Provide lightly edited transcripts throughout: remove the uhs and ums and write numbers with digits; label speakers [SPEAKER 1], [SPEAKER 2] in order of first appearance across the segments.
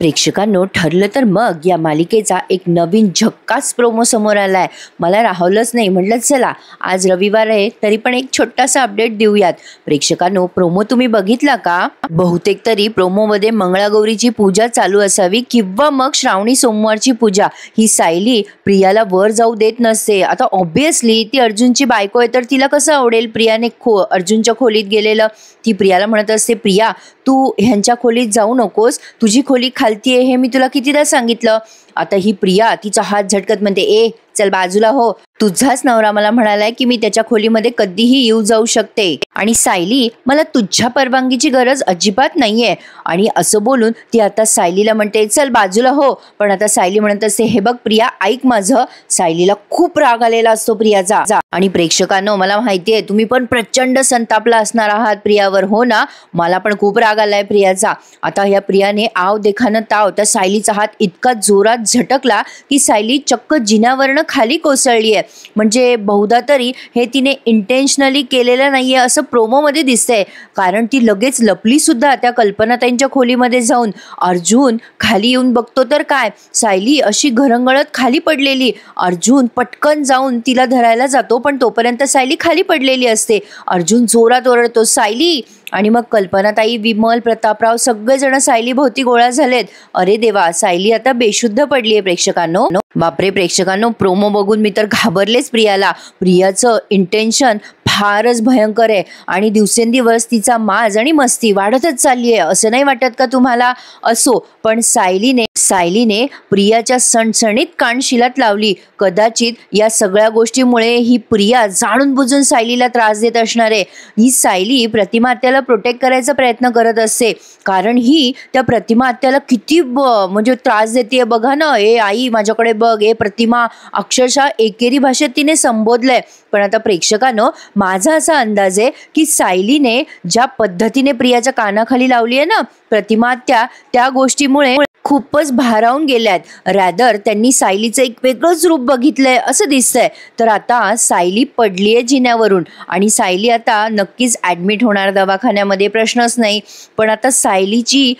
[SPEAKER 1] प्रेक्षकांनो, ठरलं तर मग या मालिकेचा एक नवीन झक्कास प्रोमो समोर आलाय. मला राहवलंच नाही, म्हटलं चला आज रविवार आहे तरी पण एक छोटासा अपडेट देऊयात. प्रेक्षकांनो, प्रोमो तुम्ही बघितला का? बहुतेक तरी प्रोमोमध्ये मंगळागौरीची पूजा चालू असावी किंवा मग श्रावणी सोमवारची पूजा. ही सायली प्रियाला वर जाऊ देत नसते. आता ऑब्विसली ती अर्जुनची बायको आहे तर तिला कसं आवडेल प्रियाने अर्जुनच्या खोलीत गेलेलं. ती प्रियाला म्हणत असते, प्रिया तू ह्यांच्या खोलीत जाऊ नकोस, तुझी खोली खालती आहे हे मी तुला कितीदा सांगितलं. आता ही प्रिया तिचा हात झटकत म्हणते, ए चल बाजूला हो, तुझाच नवरा मला म्हणालाय की मी त्याच्या खोलीमध्ये कधीही येऊ जाऊ शकते आणि सायली मला तुझ्या परवानगीची गरज अजिबात नाहीये. आणि असं बोलून ती आता सायलीला म्हणते, चल बाजूला हो. पण आता सायली म्हणत असते, हे बघ प्रिया ऐक माझं. सायलीला खूप राग आलेला असतो प्रियाचा. आणि प्रेक्षकांनो, मला माहितीये तुम्ही पण प्रचंड संतापला असणार आहात प्रियावर, हो ना? मला पण खूप राग आलाय प्रियाचा. आता या प्रियाने आव देखानं ताव त्या सायलीचा हात इतका जोरात झटकला की सायली चक्क जिन्यावरनं खाली कोसळलीये. म्हणजे बहुधा तरी हे तिने इंटेन्शनली केलेलं नाहीये असं प्रोमो मध्ये दिसतंय, कारण ती लगेच लपली सुद्धा त्या कल्पनाताईंच्या खोलीमध्ये जाऊन. अर्जुन खाली येऊन बघतो तर काय, सायली अशी घरंगळत खाली पडलेली. अर्जुन पटकन जाऊन तिला धरायला जातो पण तोपर्यंत सायली खाली पडलेली असते. अर्जुन जोरात ओरडतो, सायली. आणि मग कल्पनाताई, विमल, प्रतापराव सगळेजण सायली भोवती गोळा झालेत. अरे देवा, सायली आता बेशुद्ध पडलीये प्रेक्षकांनो. बापरे प्रेक्षकांनो, प्रोमो बघून मी तर घाबरलेच प्रियाला. प्रियाचं इंटेन्शन फारच भयंकर आहे आणि दिवसेंदिवस तिचा माज आणि मस्ती वाढतच चालली आहे. असं नाही वाटत का तुम्हाला? असो, पण सायलीने प्रियाच्या सणसणीत कानशिलात लावली. कदाचित या सगळ्या गोष्टीमुळे ही प्रिया जाणून बुजून सायलीला त्रास देत असणार आहे. ही सायली प्रतिमा आत्याला प्रोटेक्ट करायचा प्रयत्न करत असते, कारण ही त्या प्रतिमा आत्याला किती म्हणजे त्रास देते बघा ना. ए आई माझ्याकडे बघ, ए प्रतिमा, अक्षरशः एकेरी भाषेत तिने संबोधलंय. पण आता प्रेक्षकांनो, माझा असा अंदाज आहे की सायलीने ज्या पद्धतीने प्रियाच्या कानाखाली लावली आहे ना प्रतिमा आत्या, त्या गोष्टीमुळे खूपच भारावून गेल्यात. रॅदर त्यांनी सायलीचं एक वेगळंच रूप बघितलंय असं दिसतंय. तर आता सायली पडलीये जिन्यावरून आणि सायली आता नक्कीच ॲडमिट होणार दवाखान्यामध्ये, प्रश्नच नाही. पण आता सायलीची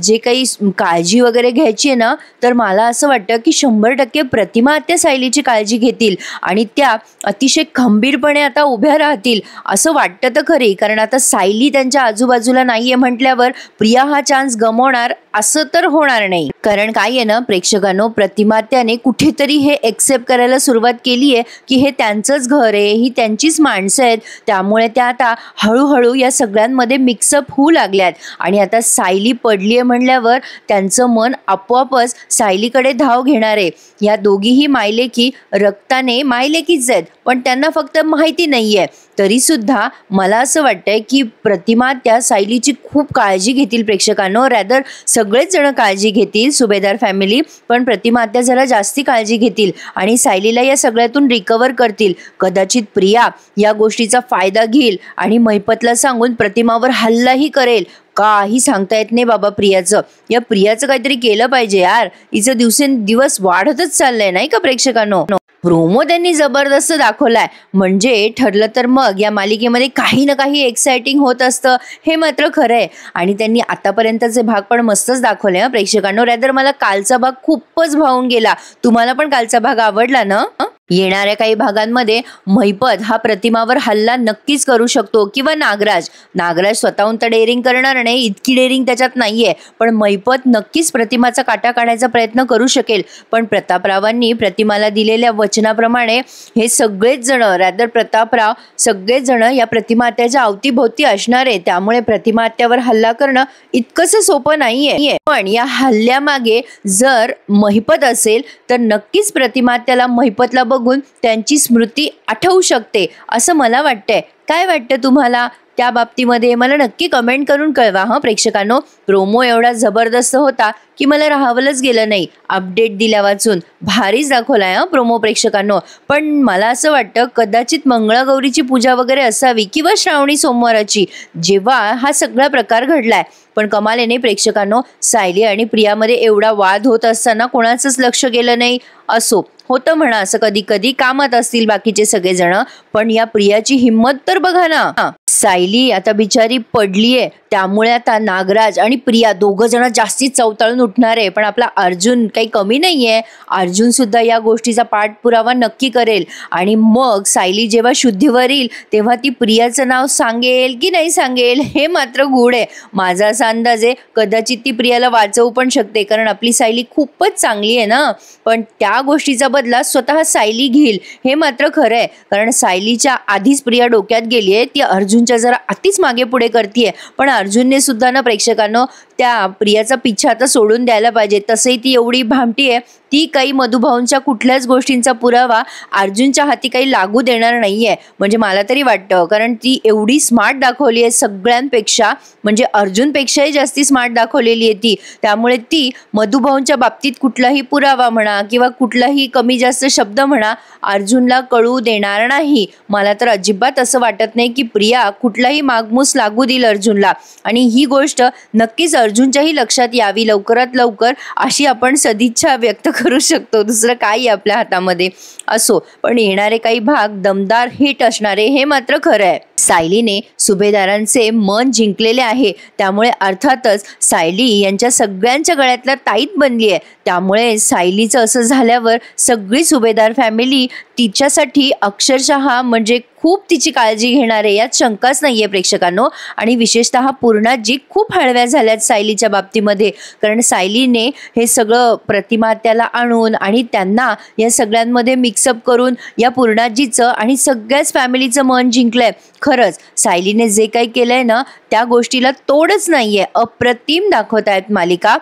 [SPEAKER 1] जे काही काळजी वगैरे घ्यायची आहे ना, तर मला असं वाटतं की 100% प्रतिमा आत्या सायलीची काळजी घेतील आणि त्या अतिशय खंबीरपणे आता उभ्या राहतील असं वाटतं तर खरी. कारण आता सायली त्यांच्या आजूबाजूला नाहीये म्हटल्यावर प्रिया हा चान्स गमावणार असं तर होणार नाही. कारण काय आहे ना प्रेक्षकांनो, प्रतिमा आत्याने कुठेतरी हे एक्सेप्ट करायला सुरुवात केली आहे की हे त्यांचंच घर आहे, ही त्यांचीच माणसं आहेत. त्यामुळे त्या आता हळूहळू या सगळ्यांमध्ये मिक्सअप होऊ लागल्यात. आणि आता सायली पडली आहे म्हणल्यावर त्यांचं मन आपोआपच सायलीकडे धाव घेणार आहे. या दोघीही मायलेकी रक्ताने मायलेकीच आहेत, पण त्यांना फक्त माहिती नाहीये. तरी सुद्धा मला असं वाटतंय की प्रतिमा आत्या सायलीची खूप काळजी घेतील प्रेक्षकांनो. रॅदर सगळेच जण काळजी घेतील, सुभेदार फॅमिली, पण प्रतिमा आत्या जरा जास्ती काळजी घेतील आणि सायलीला या सगळ्यातून रिकवर करतील. कदाचित प्रिया या गोष्टीचा फायदा घेईल आणि महिपतला सांगून प्रतिमावर हल्लाही करेल. काही सांगता येत नाही बाबा प्रियाचं. या प्रियाचं काहीतरी केलं पाहिजे यार, हिचं दिवसेंदिवस वाढतच चाललंय नाही का प्रेक्षकांनो. प्रोमो त्यांनी जबरदस्त दाखवलाय, म्हणजे ठरलं तर मग या मालिकेमध्ये काही ना काही एक्साइटिंग होत असतं हे मात्र खरं आहे. आणि त्यांनी आतापर्यंतचे भाग पण मस्तच दाखवले प्रेक्षकांनो. रॅदर मला कालचा भाग खूपच भावून गेला. तुम्हाला पण कालचा भाग आवडला ना? येणाऱ्या काही भागांमध्ये महिपत हा प्रतिमावर हल्ला नक्कीच करू शकतो किंवा नागराज स्वतःहून तर डेअरिंग करणार नाही, इतकी डेअरिंग त्याच्यात नाहीये. पण महिपत नक्कीच प्रतिमाचा काटा काढायचा प्रयत्न करू शकेल. पण प्रतापरावांनी प्रतिमाला दिलेल्या वचनाप्रमाणे हे सगळेच जण, रॅदर प्रतापराव सगळेच जण या प्रतिमा आत्याच्या अवतीभोवती असणार आहे. त्यामुळे प्रतिमा आत्यावर हल्ला करणं इतकंसं सोपं नाहीये. पण या हल्ल्यामागे जर महिपत असेल तर नक्कीच प्रतिमा आत्याला महिपतला बघून त्यांची स्मृती आठवू शकते असं मला वाटतंय. काय वाटतं तुम्हाला त्या बाबतीमध्ये? मला नक्की कमेंट करून कळवा हा प्रेक्षकांनो. प्रोमो एवढा जबरदस्त होता की मला राहावलंच गेलं नाही. अपडेट दिल्या वाचून भारीच दाखवलाय हा प्रोमो प्रेक्षकांनो. पण मला असं वाटतं कदाचित मंगळागौरीची पूजा वगैरे असावी किंवा श्रावणी सोमवाराची, जेव्हा हा सगळा प्रकार घडलाय. पण कमालेने प्रेक्षकांनो, सायली आणि प्रियामध्ये एवढा वाद होत असताना कोणाचंच लक्ष गेलं नाही. असो, होतं म्हणा असं कधी कधी, कामात असतील बाकीचे सगळेजण. पण या प्रियाची हिंमत तर बघा ना. सायली आता बिचारी पडलीये, त्यामुळे आता नागराज आणि प्रिया दोघं जण जास्ती चवताळून उठणार आहे, पण आपला अर्जुन काही कमी नाही आहे. अर्जुन सुद्धा या गोष्टीचा पाठपुरावा नक्की करेल आणि मग सायली जेव्हा शुद्धीवर येईल तेव्हा ती प्रियाचं नाव सांगेल की नाही सांगेल हे मात्र गूढ आहे. माझा असा अंदाज आहे कदाचित ती प्रियाला वाचवू पण शकते, कारण आपली सायली खूपच चांगली आहे ना. पण त्या गोष्टीचा बदला स्वतः सायली घेईल हे मात्र खरं आहे, कारण सायलीच्या आधीच प्रिया डोक्यात गेली आहे. ती अर्जुनच्या जरा अतिच मागे पुढे करते. पण अर्जुनने सुद्धा ना प्रेक्षकांनो त्या प्रियाचा पिच्छा आता सोडून द्यायला पाहिजे. तसंही ती एवढी भामटी आहे, ती काही मधुभाऊंच्या कुठल्याच गोष्टींचा पुरावा अर्जुनच्या हाती काही लागू देणार नाहीये, म्हणजे मला तरी वाटतं. कारण ती एवढी स्मार्ट दाखवली आहे सगळ्यांपेक्षा, म्हणजे अर्जुनपेक्षाही जास्ती स्मार्ट दाखवलेली आहे ती. त्यामुळे ती मधुभाऊंच्या बाबतीत कुठलाही पुरावा म्हणा किंवा कुठलाही कमी जास्त शब्द म्हणा अर्जुनला कळू देणार नाही. मला तर अजिबात असं वाटत नाही की प्रिया कुठलाही मागमूस लागू देईल अर्जुनला, आणि ही गोष्ट नक्कीच अर्जुनच्याही लक्षात यावी लवकरात लवकर, अशी आपण सदिच्छा व्यक्त करू शकतो. दुसरं काही आपल्या हातामध्ये असो, पण येणारे काही भाग दमदार हिट असणारे हे मात्र खरं आहे. सायलीने सुभेदारांचे मन जिंकलेले आहे, त्यामुळे अर्थातच सायली यांच्या सगळ्यांच्या गळ्यातला ताईत बनली आहे. त्यामुळे सायलीचं असं झाल्यावर सगळी सुभेदार फॅमिली तिच्यासाठी अक्षरशः म्हणजे खूप तिची काळजी घेणार आहे, यात शंकाच नाहीये प्रेक्षकांनो. आणि विशेषतः पूर्णाजी खूप हळव्या झाल्यात सायलीच्या बाबतीमध्ये, कारण सायलीने हे सगळं प्रतिमात्याला आणून आणि त्यांना या सगळ्यांमध्ये मिक्सअप करून या पूर्णाजीचं आणि सगळ्याच फॅमिलीचं मन जिंकलंय. खरंच सायलीने जे काही केलंय ना त्या गोष्टीला तोडच नाहीये. अप्रतिम दाखवतायत मालिका.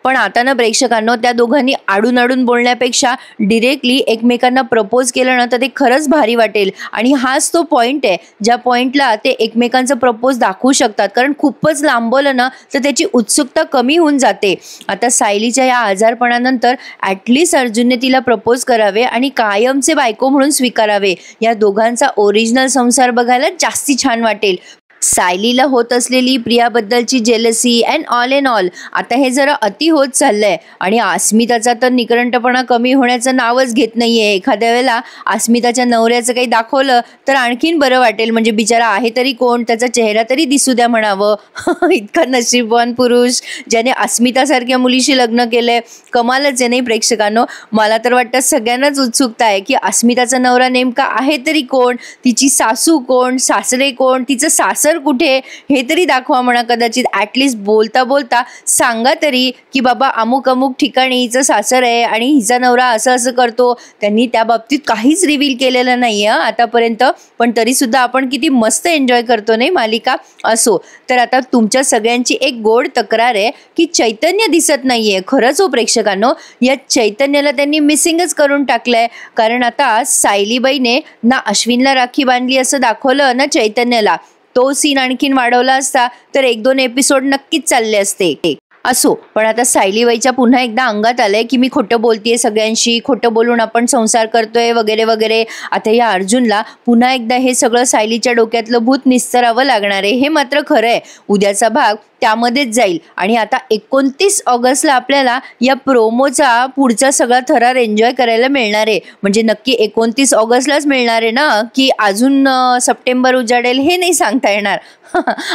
[SPEAKER 1] पण आता ना प्रेक्षकांनो त्या दोघांनी आडून बोलण्यापेक्षा डिरेक्टली एकमेकांना प्रपोज केलं ना तर ते खरंच भारी वाटेल. आणि हाच तो पॉईंट आहे ज्या पॉईंटला ते एकमेकांचं प्रपोज दाखवू शकतात, कारण खूपच लांबवलं ना तर त्याची उत्सुकता कमी होऊन जाते. आता सायलीच्या या आजारपणानंतर ॲटलिस्ट अर्जुनने तिला प्रपोज करावे आणि कायमचे बायको म्हणून स्वीकारावे. या दोघांचा ओरिजिनल संसार बघायला जास्ती छान वाटेल. सायलीला होत असलेली प्रियाबद्दलची jealousy and all in all आता हे जरा अति होत चाललंय. आणि अस्मिताचा तर निकरंटपणा कमी होण्याचं नावच घेत नाहीये. एखाद्या वेळेला अस्मिताच्या नवऱ्याचं काही दाखवलं तर आणखीन बरं वाटेल, म्हणजे बिचारा आहे तरी कोण, त्याचा चेहरा तरी दिसू द्या म्हणावं. इतका नशीबवान पुरुष ज्याने अस्मितासारख्या मुलीशी लग्न केलंय, कमालच आहे नाही प्रेक्षकांनो. मला तर वाटतं सगळ्यांनाच उत्सुकता आहे की अस्मिताचा नवरा नेमका आहे तरी कोण, तिची सासू कोण, सासरे कोण, तिचं सासर कुठे हे तरी दाखवा म्हणा. कदाचित ॲटलिस्ट बोलता बोलता सांगा तरी की बाबा अमुक अमुक ठिकाणी हिचं सासर आहे आणि हिचा नवरा असं असं करतो. त्यांनी त्या बाबतीत काहीच रिव्हील केलेलं नाही आहे आतापर्यंत, पण तरी सुद्धा आपण किती मस्त एन्जॉय करतो नाही मालिका. असो, तर आता तुमच्या सगळ्यांची एक गोड तक्रार आहे की चैतन्य दिसत नाहीये. खरंच हो प्रेक्षकांनो, या चैतन्याला त्यांनी मिसिंगच करून टाकलंय. कारण आता सायलीबाईने ना अश्विनला राखी बांधली असं दाखवलं ना चैतन्याला, तो सीन आणखीन वाढवला असता तर 1-2 एपिसोड नक्कीच चालले असते. असो, पण आता सायलीबाईच्या पुन्हा एकदा अंगात आलंय की मी खोटं बोलतेय सगळ्यांशी, खोटं बोलून आपण संसार करतोय वगैरे वगैरे. आता या अर्जुनला पुन्हा एकदा हे सगळं सायलीच्या डोक्यातलं भूत निस्तरावं लागणार आहे हे मात्र खरं आहे. उद्याचा भाग त्यामध्येच जाईल. आणि आता 29 ऑगस्टला आपल्याला या प्रोमोचा पुढचा सगळा थरार एन्जॉय करायला मिळणार आहे. म्हणजे नक्की 29 ऑगस्टलाच मिळणार आहे ना, की अजून सप्टेंबर उजाडेल हे नाही सांगता येणार.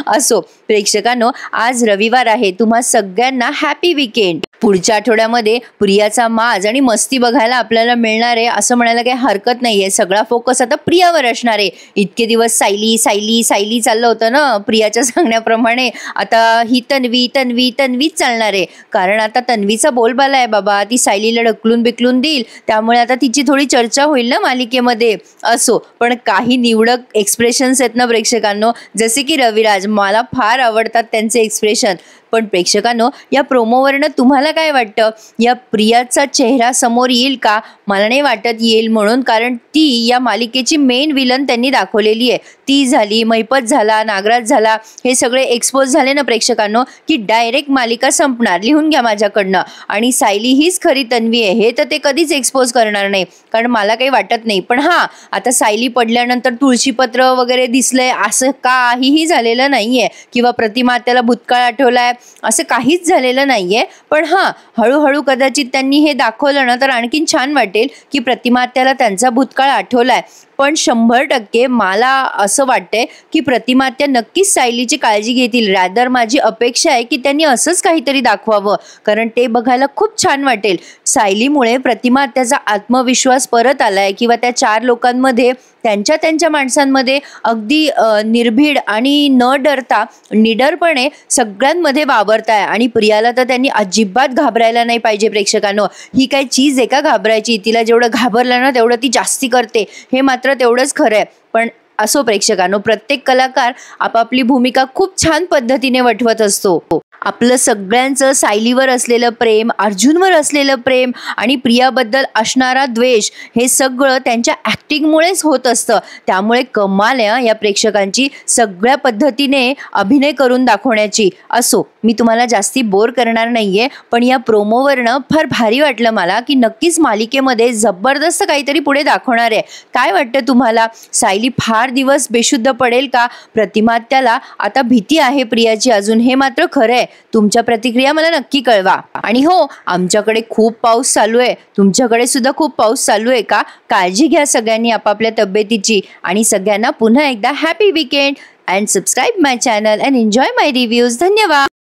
[SPEAKER 1] असो प्रेक्षकांनो, आज रविवार आहे. तुम्हा सगळ्यांना हॅपी विकेंड. पुढच्या आठवड्यामध्ये प्रियाचा माज आणि मस्ती बघायला आपल्याला मिळणार आहे असं म्हणायला काही हरकत नाहीये. सगळा फोकस आता प्रियावर असणार आहे. इतके दिवस सायली सायली सायली चाललं होतं ना प्रियाच्या सांगण्याप्रमाणे, आता ही तन्वी तन्वी तन्वीच चालणार आहे. कारण आता तन्वीचा बोलबाला आहे बाबा, ती सायलीला ढकलून बिकलून देईल, त्यामुळे आता तिची थोडी चर्चा होईल ना मालिकेमध्ये. असो, पण काही निवडक एक्सप्रेशन्स आहेत ना प्रेक्षकांनो, जसे की रविराज, मला फार आवडतात त्यांचे एक्सप्रेशन. पण प्रेक्षकांनो, या प्रोमोवरनं तुम्हाला काय वाटतं, या प्रियाचा चेहरा समोर येईल का? मला नाही वाटत येईल म्हणून, कारण ती या मालिकेची मेन विलन त्यांनी दाखवलेली आहे. ती झाली, महिपत झाला, नागराज झाला, हे सगळे एक्सपोज झाले ना प्रेक्षकांनो, की डायरेक्ट मालिका संपणार. लिहून घ्या माझ्याकडनं. आणि सायली हीच खरी तन्वी आहे हे तर ते कधीच एक्सपोज करणार नाही, कारण मला काही वाटत नाही. पण हां, आता सायली पडल्यानंतर तुळशीपत्र वगैरे दिसलंय असं काहीही झालेलं नाहीये, किंवा प्रतिमा त्याला भूतकाळ आठवलाय असं काहीच झालेलं नाहीये. पण हां, हळूहळू कदाचित त्यांनी हे दाखवलं ना तर आणखीन छान वाटेल की प्रतिमा त्याला त्यांचा भूतकाळ आठवलाय. पण 100% मला असं वाटतंय की प्रतिमात्या नक्कीच सायलीची काळजी घेतील. रॅदर माझी अपेक्षा आहे की त्यांनी असंच काहीतरी दाखवावं, कारण ते बघायला खूप छान वाटेल. सायलीमुळे प्रतिमात्याचा आत्मविश्वास परत आलाय किंवा त्या 4 लोकांमध्ये त्यांच्या माणसांमध्ये अगदी निर्भीड आणि न डरता निडरपणे सगळ्यांमध्ये वावरताय. आणि प्रियाला तर त्यांनी अजिबात घाबरायला नाही पाहिजे. प्रेक्षकांनो, ही काय चीज आहे का घाबरायची? तिला जेवढं घाबरलं ना तेवढं ती जास्ती करते, हे मात्र तेवढंच खरं आहे. पण असो प्रेक्षकांनो, प्रत्येक कलाकार आपापली भूमिका खूप छान पद्धतीने वठवत असतो. आपलं सगळ्यांचं सायलीवर असलेलं प्रेम, अर्जुनवर असलेलं प्रेम आणि प्रियाबद्दल असणारा द्वेष, हे सगळं त्यांच्या ॲक्टिंगमुळेच होत असतं. त्यामुळे कमाल आहे या प्रेक्षकांची सगळ्या पद्धतीने अभिनय करून दाखवण्याची. असो, मी तुम्हाला जास्ती बोर करणार नाहीये, पण या प्रोमोवरनं फार भारी वाटलं मला की नक्कीच मालिकेमध्ये जबरदस्त काहीतरी पुढे दाखवणार आहे. काय वाटतं तुम्हाला? सायली फार दिवस बेशुद्ध पडेल का? प्रतिमात्याला आता भीती आहे प्रियाची अजून, हे मात्र खरं आहे. तुमच्या प्रतिक्रिया मला नक्की कळवा. आणि हो, आमच्याकडे खूप पाऊस चालू आहे. तुमच्याकडे सुद्धा खूप पाऊस चालू आहे का? काळजी घ्या सगळ्यांनी आपापल्या तब्येतीची. आणि सगळ्यांना पुन्हा एकदा happy weekend and subscribe my channel and enjoy my reviews. धन्यवाद.